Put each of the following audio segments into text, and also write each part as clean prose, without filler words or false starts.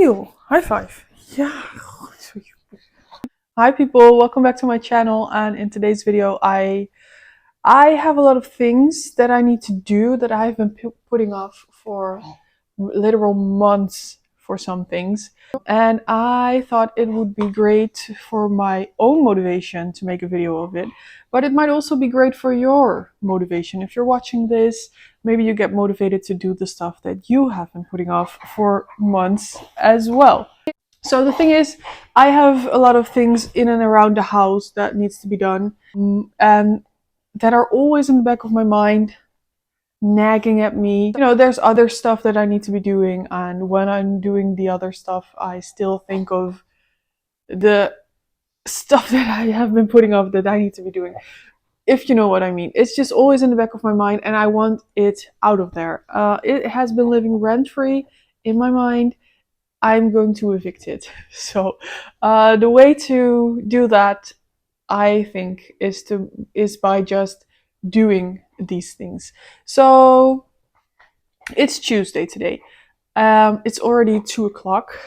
Ew, high five. Yeah. Hi people, welcome back to my channel, and in today's video I have a lot of things that I need to do that I've been putting off for literal months for some things. And I thought it would be great for my own motivation to make a video of it, but it might also be great for your motivation. If you're watching this, maybe you get motivated to do the stuff that you have been putting off for months as well. So the thing is, I have a lot of things in and around the house that needs to be done, and that are always in the back of my mind, nagging at me. You know, there's other stuff that I need to be doing, and when I'm doing the other stuff, I still think of the stuff that I have been putting off that I need to be doing. If you know what I mean. It's just always in the back of my mind, and I want it out of there. It has been living rent-free in my mind. I'm going to evict it. So the way to do that, I think, is by just doing these things. So it's Tuesday today. It's already 2 o'clock.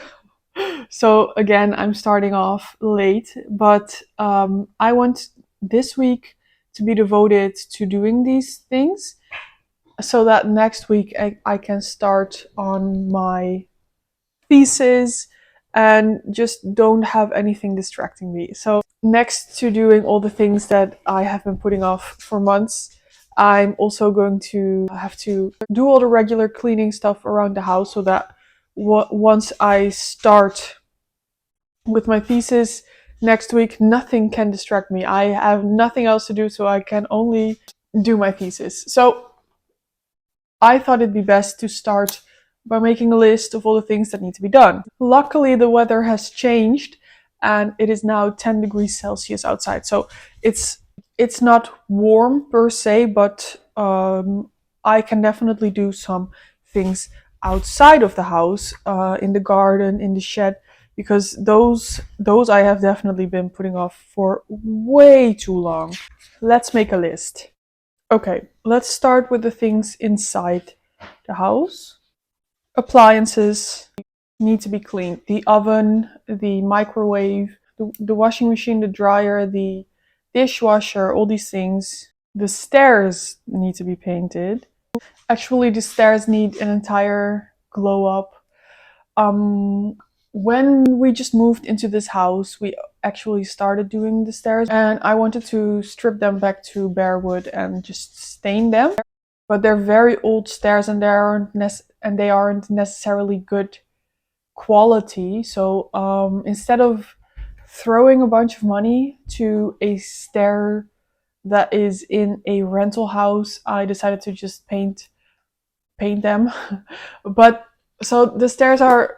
So again, I'm starting off late, but I want this week to be devoted to doing these things so that next week I can start on my thesis and just don't have anything distracting me. So next to doing all the things that I have been putting off for months, I'm also going to have to do all the regular cleaning stuff around the house so that once I start with my thesis next week, nothing can distract me. I have nothing else to do, so I can only do my thesis. So I thought it'd be best to start by making a list of all the things that need to be done. Luckily, the weather has changed and it is now 10 degrees Celsius outside. So it's not warm per se, but I can definitely do some things outside of the house, in the garden, in the shed, because those I have definitely been putting off for way too long. Let's make a list. Okay, let's start with the things inside the house. Appliances need to be cleaned. The oven, the microwave, the washing machine, the dryer, the dishwasher, all these things. The stairs need to be painted. Actually, the stairs need an entire glow up. When we just moved into this house, we actually started doing the stairs, and I wanted to strip them back to bare wood and just stain them. But they're very old stairs, and they aren't necessarily good quality. So instead of throwing a bunch of money to a stair that is in a rental house, I decided to just paint them. But so the stairs are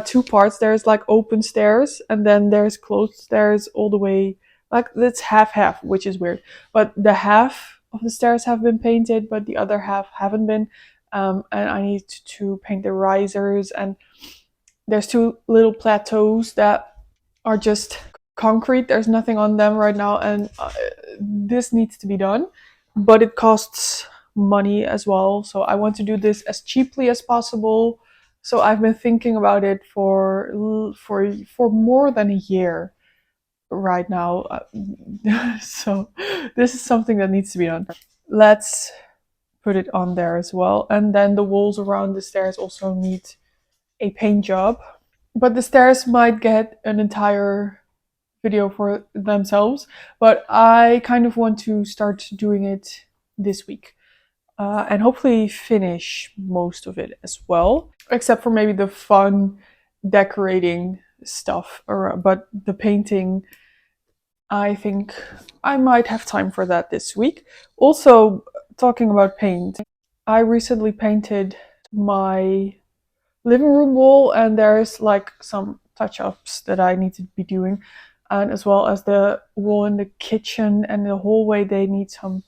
two parts. There's like open stairs, and then there's closed stairs all the way. Like that's half, which is weird. But the half of the stairs have been painted, but the other half haven't been. And I need to paint the risers, and there's two little plateaus that are just concrete. There's nothing on them right now, and this needs to be done, but it costs money as well. So I want to do this as cheaply as possible. So I've been thinking about it for more than a year right now. So this is something that needs to be done. Let's put it on there as well. And then the walls around the stairs also need a paint job. But the stairs might get an entire video for themselves, but I kind of want to start doing it this week, and hopefully finish most of it as well, except for maybe the fun decorating stuff, but the painting, I think I might have time for that this week. Also, talking about paint, I recently painted my living room wall, and there's like some touch-ups that I need to be doing, and as well as the wall in the kitchen and the hallway, they need some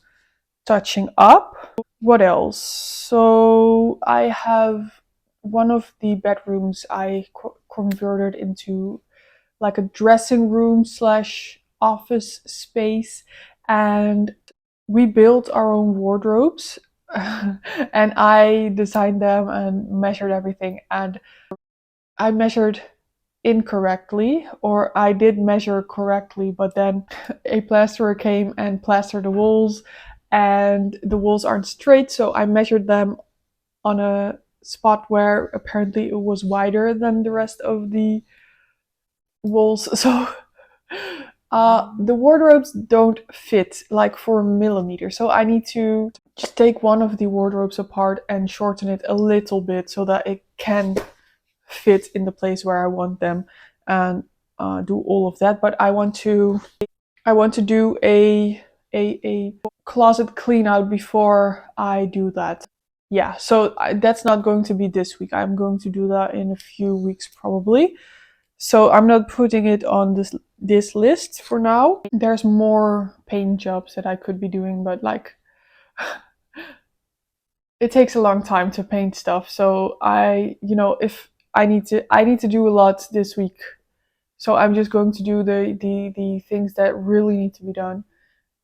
touching up. What else? So I have one of the bedrooms I converted into like a dressing room slash office space, and we built our own wardrobes. And I designed them and measured everything, and I measured incorrectly, or I did measure correctly, but then a plasterer came and plastered the walls, and the walls aren't straight, so I measured them on a spot where apparently it was wider than the rest of the walls. So the wardrobes don't fit like 4 millimeters, so I need to just take one of the wardrobes apart and shorten it a little bit so that it can fit in the place where I want them, and do all of that. But I want to do a closet clean out before I do that. Yeah, so that's not going to be this week. I'm going to do that in a few weeks probably. So I'm not putting it on this list for now. There's more paint jobs that I could be doing, but like it takes a long time to paint stuff. So if I need to do a lot this week. So I'm just going to do the things that really need to be done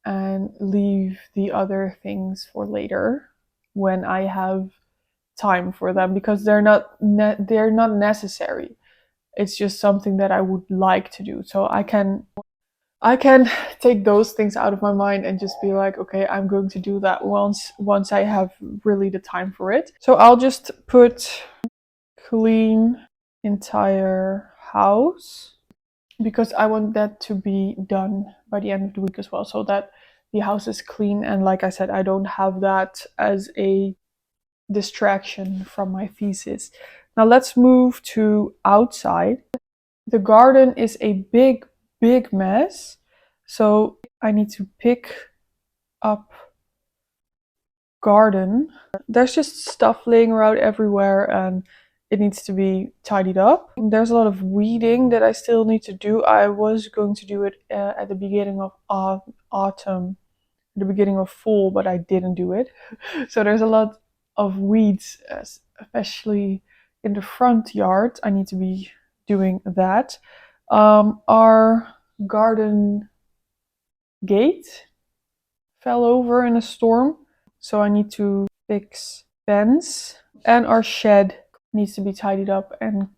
and leave the other things for later when I have time for them, because they're not necessary. It's just something that I would like to do. So I can take those things out of my mind and just be like, okay, I'm going to do that once I have really the time for it. So I'll just put clean entire house, because I want that to be done by the end of the week as well, so that the house is clean. And like I said, I don't have that as a distraction from my thesis. Now let's move to outside. The garden is a big mess, so I need to pick up garden. There's just stuff laying around everywhere, and it needs to be tidied up. There's a lot of weeding that I still need to do. I was going to do it at the beginning of autumn, the beginning of fall, but I didn't do it. So there's a lot of weeds, especially in the front yard. I need to be doing that. Our garden gate fell over in a storm, so I need to fix fence, and our shed needs to be tidied up and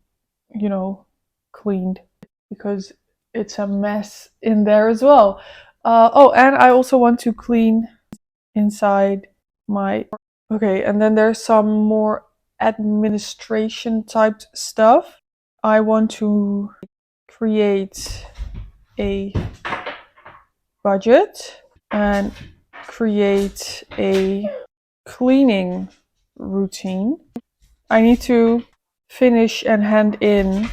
cleaned, because it's a mess in there as well. Oh, and I also want to clean inside my... Okay, and then there's some more administration type stuff. I want to create a budget and create a cleaning routine. I need to finish and hand in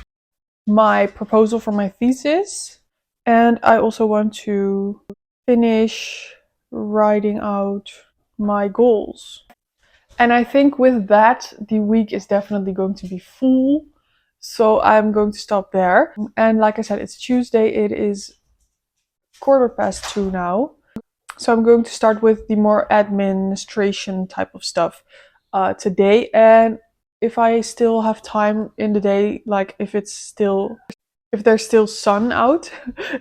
my proposal for my thesis, and I also want to finish writing out my goals. And I think with that, the week is definitely going to be full. So I'm going to stop there. And like I said, it's Tuesday. It is 2:15 now. So I'm going to start with the more administration type of stuff today. And if I still have time in the day, like if there's still sun out,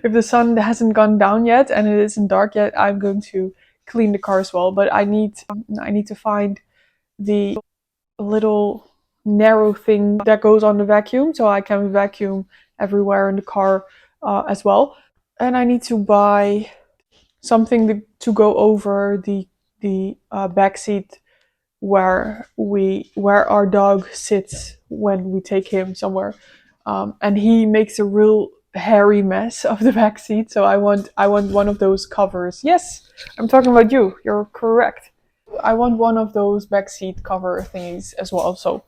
if the sun hasn't gone down yet and it isn't dark yet, I'm going to clean the car as well. But I need to find the little narrow thing that goes on the vacuum, so I can vacuum everywhere in the car as well. And I need to buy something to go over the back seat where our dog sits when we take him somewhere, and he makes a real hairy mess of the back seat. So I want one of those covers. Yes, I'm talking about you. You're correct. I want one of those backseat cover thingies as well. So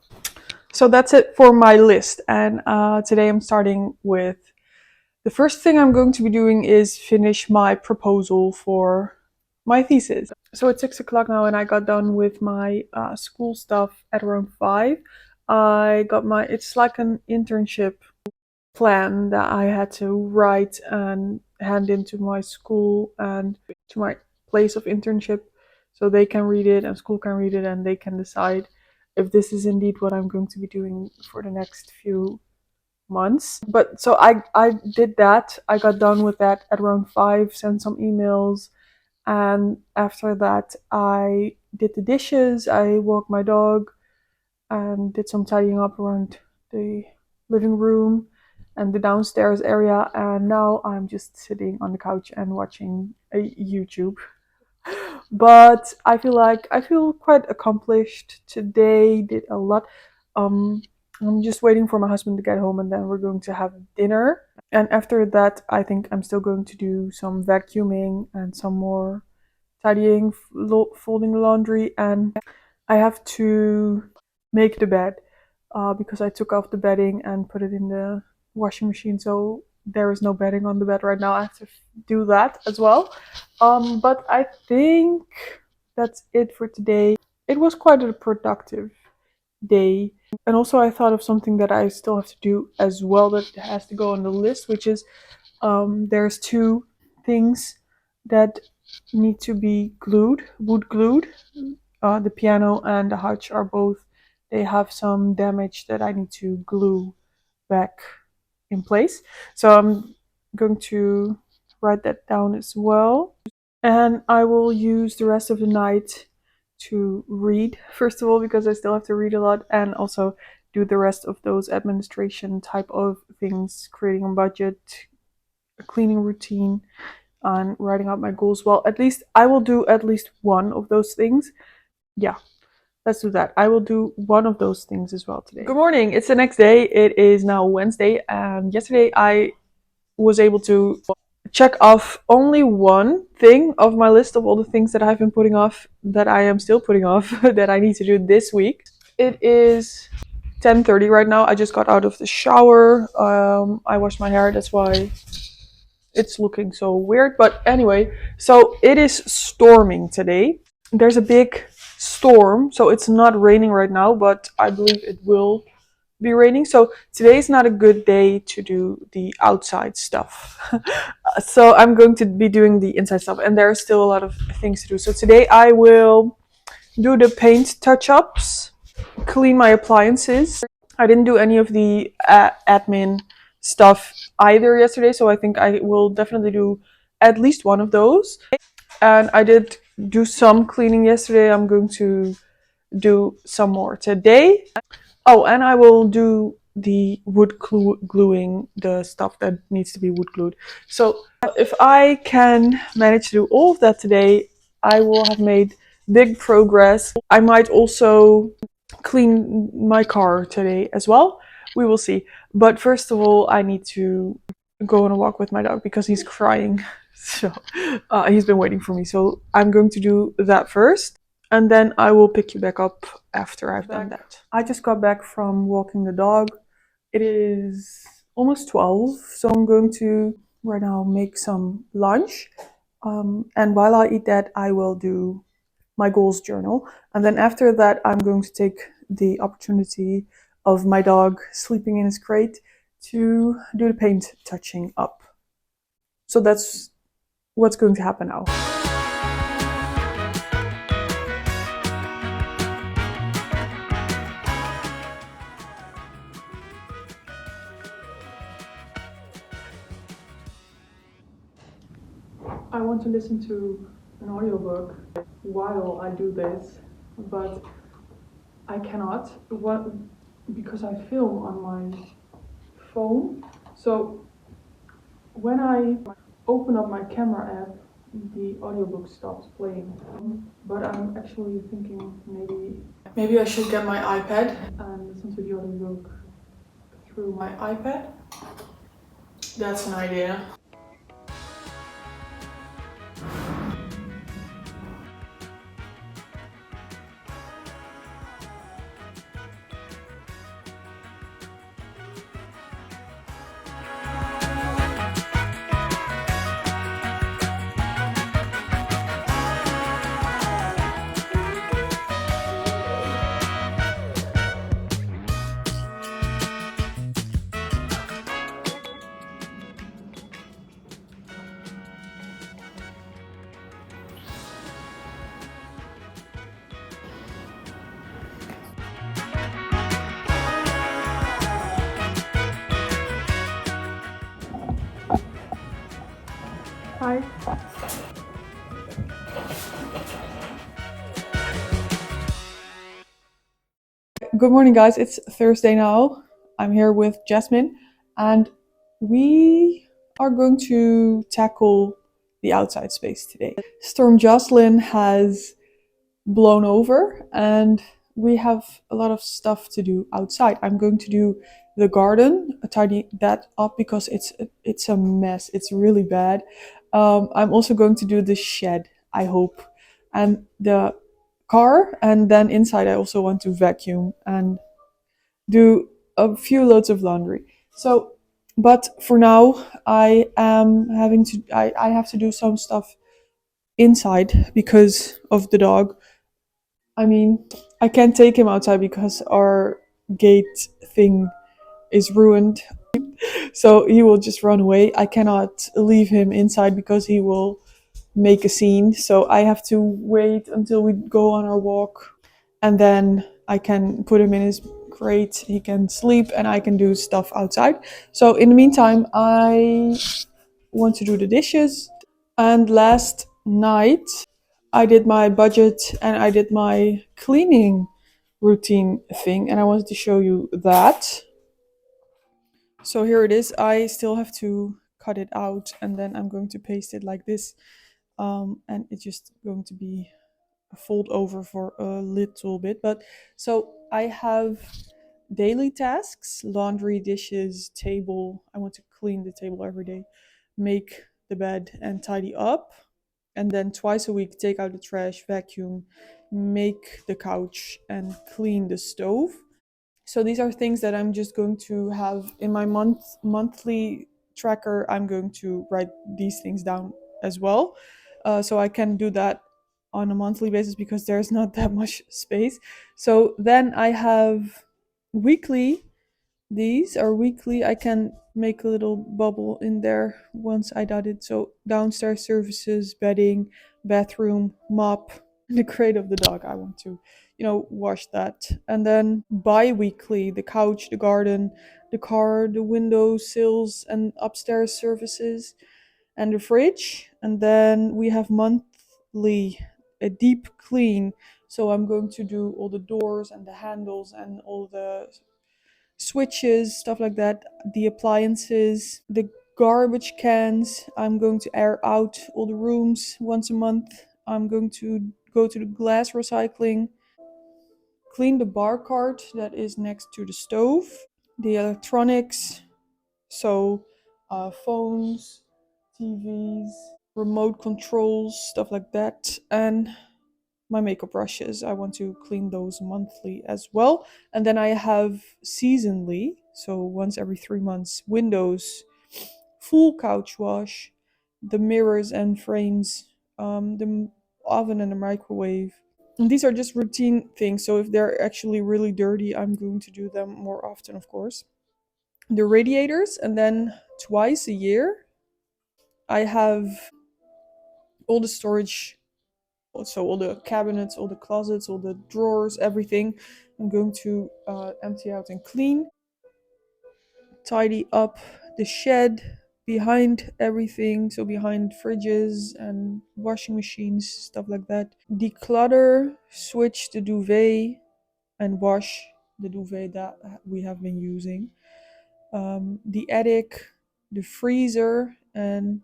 that's it for my list. And today I'm starting with the first thing I'm going to be doing is finish my proposal for my thesis. So it's 6 o'clock now, and I got done with my school stuff at around 5. I got it's like an internship plan that I had to write and hand into my school and to my place of internship, so they can read it and school can read it, and they can decide if this is indeed what I'm going to be doing for the next few months. But so I did that. I got done with that at around 5, sent some emails, and after that I did the dishes, I walked my dog, and did some tidying up around the living room and the downstairs area, and now I'm just sitting on the couch and watching a YouTube. But I feel quite accomplished today. Did a lot. Um, I'm just waiting for my husband to get home, and then we're going to have dinner. And after that, I think I'm still going to do some vacuuming and some more tidying, folding laundry, and I have to make the bed because I took off the bedding and put it in the washing machine. So there is no bedding on the bed right now. I have to do that as well. But I think that's it for today. It was quite a productive day. And also, I thought of something that I still have to do as well that has to go on the list, which is there's two things that need to be glued, wood glued. The piano and the hutch are both, they have some damage that I need to glue back in place. So I'm going to write that down as well. And I will use the rest of the night to read, first of all, because I still have to read a lot, and also do the rest of those administration type of things, creating a budget, a cleaning routine, and writing out my goals. Well, at least I will do at least one of those things. Yeah, let's do that. I will do one of those things as well today. Good morning. It's the next day. It is now Wednesday, and yesterday I was able to check off only one thing of my list of all the things that I've been putting off, that I am still putting off, that I need to do this week. It is 10:30 right now. I just got out of the shower. I washed my hair. That's why it's looking so weird. But anyway, so it is storming today. There's a big storm, so it's not raining right now, but I believe it will be raining. So today is not a good day to do the outside stuff. So I'm going to be doing the inside stuff, and there are still a lot of things to do. So today I will do the paint touch-ups, clean my appliances. I didn't do any of the admin stuff either yesterday, so I think I will definitely do at least one of those. And I did do some cleaning yesterday. I'm going to do some more today. Oh, and I will do the wood gluing, the stuff that needs to be wood glued. So if I can manage to do all of that today, I will have made big progress. I might also clean my car today as well. We will see. But first of all, I need to go on a walk with my dog because he's crying. So he's been waiting for me. So I'm going to do that first, and then I will pick you back up after I've done that. I just got back from walking the dog. It is almost 12, so I'm going to right now make some lunch. And while I eat that, I will do my goals journal. And then after that, I'm going to take the opportunity of my dog sleeping in his crate to do the paint touching up. So that's what's going to happen now. I want to listen to an audiobook while I do this, but I cannot because I film on my phone. So when I open up my camera app, the audiobook stops playing. But I'm actually thinking maybe I should get my iPad and listen to the audiobook through my iPad. That's an idea. Hi. Good morning, guys. It's Thursday now. I'm here with Jasmine, and we are going to tackle the outside space today. Storm Jocelyn has blown over, and we have a lot of stuff to do outside. I'm going to do the garden, tidy that up because it's a mess. It's really bad. I'm also going to do the shed, I hope, and the car, and then inside I also want to vacuum and do a few loads of laundry. So, but for now, I have to do some stuff inside because of the dog. I mean, I can't take him outside because our gate thing is ruined. So he will just run away. I cannot leave him inside because he will make a scene. So I have to wait until we go on our walk, and then I can put him in his crate. He can sleep and I can do stuff outside. So in the meantime, I want to do the dishes. And last night I did my budget and I did my cleaning routine thing, and I wanted to show you that. So here it is. I still have to cut it out, and then I'm going to paste it like this, and it's just going to be a fold over for a little bit. But so I have daily tasks: laundry, dishes, table. I want to clean the table every day, make the bed and tidy up, and then twice a week take out the trash, vacuum, make the couch, and clean the stove. So these are things that I'm just going to have in my monthly tracker. I'm going to write these things down as well, so I can do that on a monthly basis because there's not that much space. So then I have weekly. These are weekly. I can make a little bubble in there once I did it. So downstairs services, bedding, bathroom, mop, the crate of the dog. I want to, wash that. And then bi-weekly, the couch, the garden, the car, the window sills, and upstairs services, and the fridge. And then we have monthly, a deep clean. So I'm going to do all the doors and the handles and all the switches, stuff like that, the appliances, the garbage cans. I'm going to air out all the rooms once a month. I'm going to go to the glass recycling, clean the bar cart that is next to the stove, the electronics, so phones, TVs, remote controls, stuff like that, and my makeup brushes. I want to clean those monthly as well. And then I have seasonally, so once every 3 months, windows, full couch wash, the mirrors and frames, the oven and the microwave. And these are just routine things. So if they're actually really dirty, I'm going to do them more often, of course. The radiators, and then twice a year, I have all the storage, so all the cabinets, all the closets, all the drawers, everything. I'm going to empty out and clean, tidy up the shed behind everything, so behind fridges and washing machines, stuff like that. Declutter, switch the duvet, and wash the duvet that we have been using. The attic, the freezer, and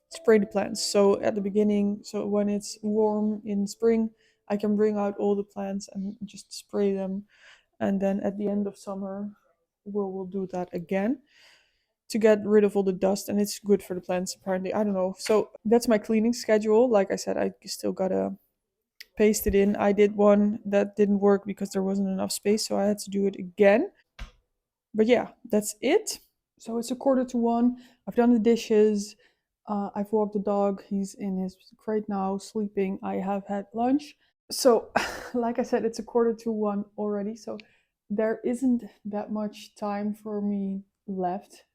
spray the plants. So at the beginning, so when it's warm in spring, I can bring out all the plants and just spray them. And then at the end of summer, we'll do that again to get rid of all the dust. And it's good for the plants, apparently. I don't know. So that's my cleaning schedule. Like I said, I still gotta paste it in. I did one that didn't work because there wasn't enough space, so I had to do it again. But yeah, that's it. So it's a quarter to one. I've done the dishes. I've walked the dog. He's in his crate now, sleeping. I have had lunch. So, like I said, it's a quarter to one already. So there isn't that much time for me left.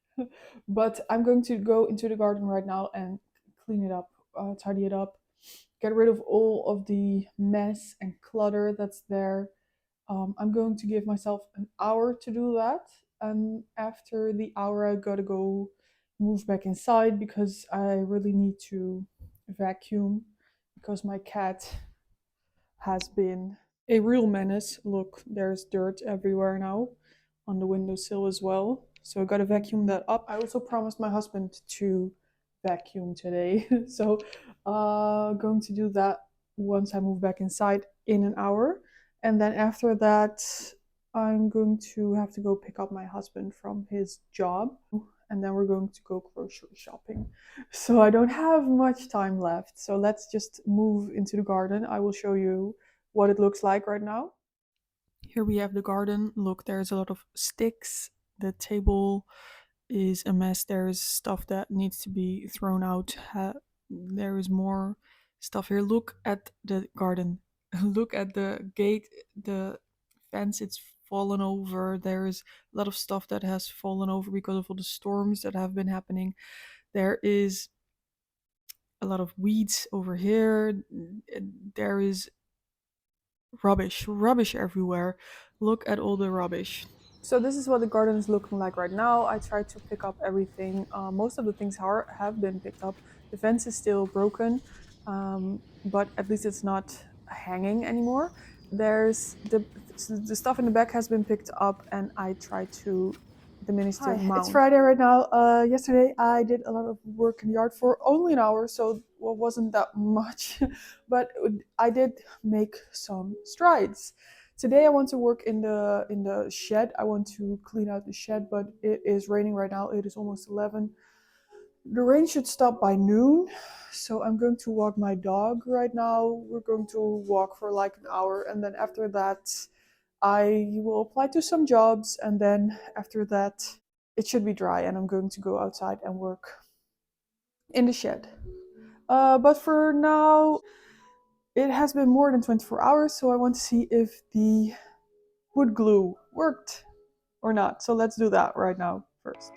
But I'm going to go into the garden right now and clean it up, tidy it up, get rid of all of the mess and clutter that's there. I'm going to give myself an hour to do that. And after the hour, I gotta go move back inside because I really need to vacuum because my cat has been a real menace. Look, there's dirt everywhere now. on the windowsill as well. So I gotta vacuum that up. I also promised my husband to vacuum today. So going to do that once I move back inside in an hour. And then after that, I'm going to have to go pick up my husband from his job. And then we're going to go grocery shopping. So I don't have much time left. So let's just move into the garden. I will show you what it looks like right now. Here we have the garden. Look, there's a lot of sticks. The table is a mess. There's stuff that needs to be thrown out. There is more stuff here. Look at the garden. Look at the gate, the fence. It's fallen over. There's a lot of stuff that has fallen over because of all the storms that have been happening. There is a lot of weeds over here. There is rubbish everywhere. Look at all the rubbish. So this is what the garden is looking like right now. I tried to pick up everything. Most of the things have been picked up. The fence is still broken, but at least it's not hanging anymore. There's the stuff in the back has been picked up, and I tried to diminish the amount. It's Friday right now. Yesterday I did a lot of work in the yard for only an hour, so it wasn't that much, but I did make some strides. Today I want to work in the shed. I want to clean out the shed, but it is raining right now. It is almost 11. The rain should stop by noon, so I'm going to walk my dog right now. We're going to walk for like an hour, and then after that I will apply to some jobs, and then after that it should be dry and I'm going to go outside and work in the shed. But for now, it has been more than 24 hours, so I want to see if the wood glue worked or not. So let's do that right now first.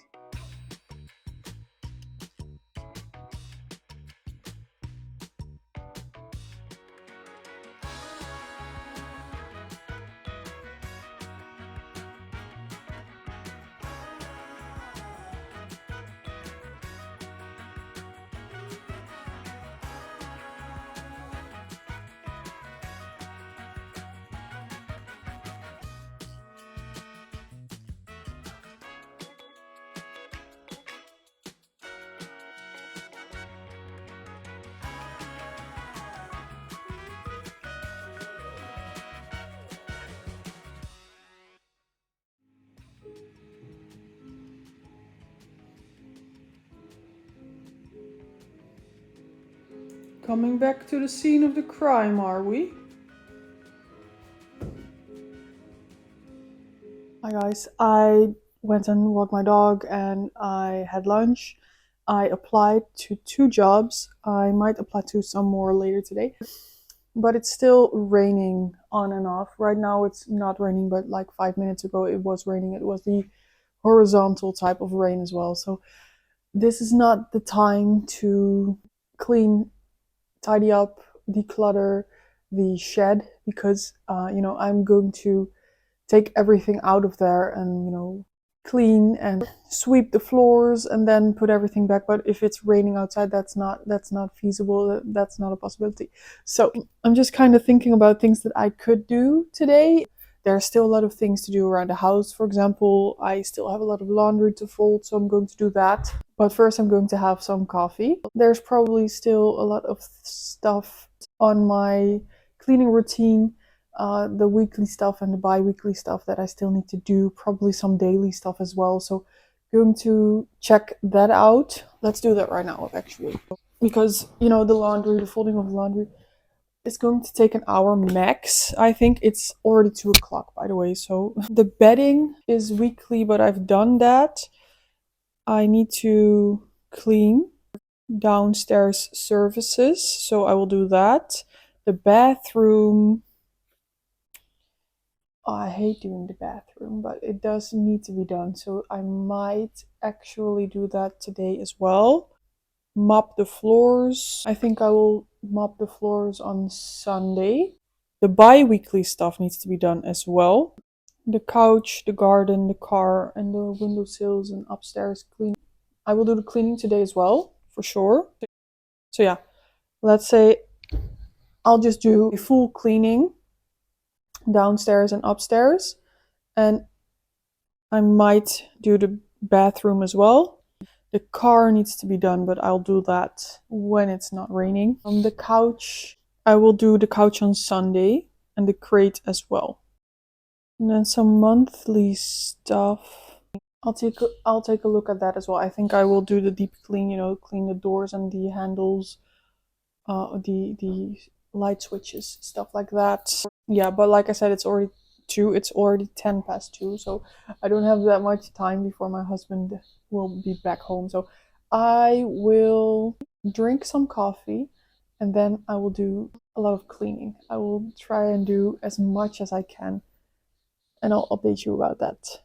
Coming back to the scene of the crime, are we? Hi guys, I went and walked my dog and I had lunch. I applied to 2 jobs. I might apply to some more later today. But it's still raining on and off. Right now it's not raining, but like 5 minutes ago it was raining. It was the horizontal type of rain as well. So this is not the time to clean, tidy up, declutter the shed because I'm going to take everything out of there and clean and sweep the floors and then put everything back. But if it's raining outside, that's not feasible. That's not a possibility. So I'm just kind of thinking about things that I could do today. There are still a lot of things to do around the house. For example, I still have a lot of laundry to fold, so I'm going to do that. But first I'm going to have some coffee. There's probably still a lot of stuff on my cleaning routine. The weekly stuff and the bi-weekly stuff that I still need to do, probably some daily stuff as well. So going to check that out. Let's do that right now actually. Because the laundry, the folding of the laundry is going to take an hour max. I think it's already 2 o'clock by the way. So the bedding is weekly, but I've done that. I need to clean downstairs services, so I will do that. The bathroom, I hate doing the bathroom, but it does need to be done, so I might actually do that today as well. Mop the floors. I think I will mop the floors on Sunday. The bi-weekly stuff needs to be done as well. The couch, the garden, the car, and the windowsills and upstairs clean. I will do the cleaning today as well, for sure. So yeah, let's say I'll just do a full cleaning downstairs and upstairs. And I might do the bathroom as well. The car needs to be done, but I'll do that when it's not raining. On the couch, I will do the couch on Sunday and the crate as well. And then some monthly stuff. I'll take a look at that as well. I think I will do the deep clean, clean the doors and the handles, the light switches, stuff like that. Yeah, but like I said, it's already 2. It's already 10 past 2, so I don't have that much time before my husband will be back home. So I will drink some coffee, and then I will do a lot of cleaning. I will try and do as much as I can, and I'll update you about that.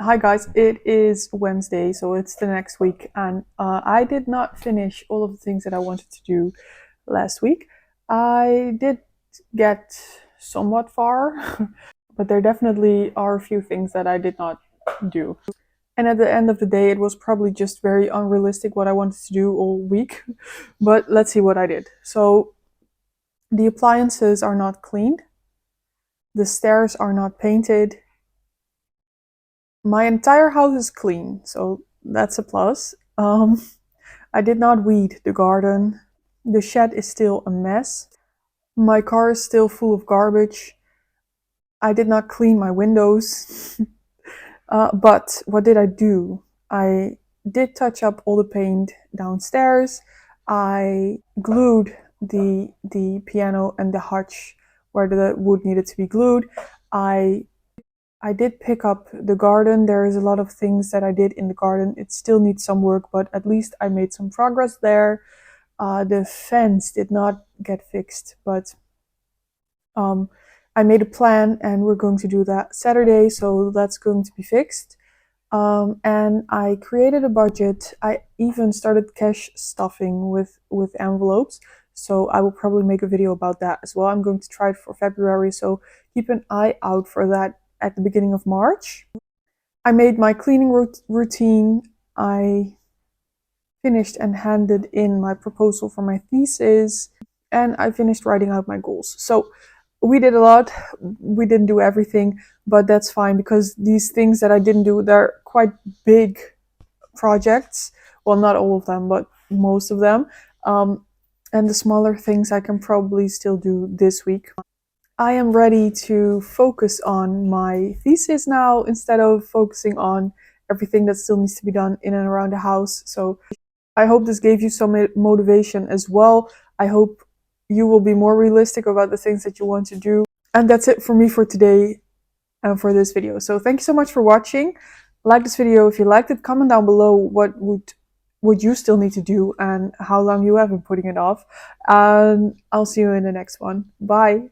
Hi guys, it is Wednesday, so it's the next week, and I did not finish all of the things that I wanted to do last week. I did get somewhat far, but there definitely are a few things that I did not do. And at the end of the day, it was probably just very unrealistic what I wanted to do all week. But let's see what I did. So the appliances are not cleaned, the stairs are not painted. My entire house is clean, so that's a plus. I did not weed the garden. The shed is still a mess. My car is still full of garbage. I did not clean my windows. But what did I do? I did touch up all the paint downstairs. I glued the piano and the hutch where the wood needed to be glued. I did pick up the garden. There is a lot of things that I did in the garden. It still needs some work, but at least I made some progress there. The fence did not get fixed, but I made a plan and we're going to do that Saturday, so that's going to be fixed. And I created a budget. I even started cash stuffing with envelopes, so I will probably make a video about that as well. I'm going to try it for February, so keep an eye out for that at the beginning of March. I made my cleaning routine. I finished and handed in my proposal for my thesis, and I finished writing out my goals. So we did a lot. We didn't do everything, but that's fine because these things that I didn't do, they're quite big projects. Well, not all of them, but most of them. And the smaller things I can probably still do this week. I am ready to focus on my thesis now instead of focusing on everything that still needs to be done in and around the house. So I hope this gave you some motivation as well. I hope you will be more realistic about the things that you want to do. And that's it for me for today and for this video. So thank you so much for watching. Like this video if you liked it. Comment down below what you still need to do and how long you have been putting it off. And I'll see you in the next one. Bye.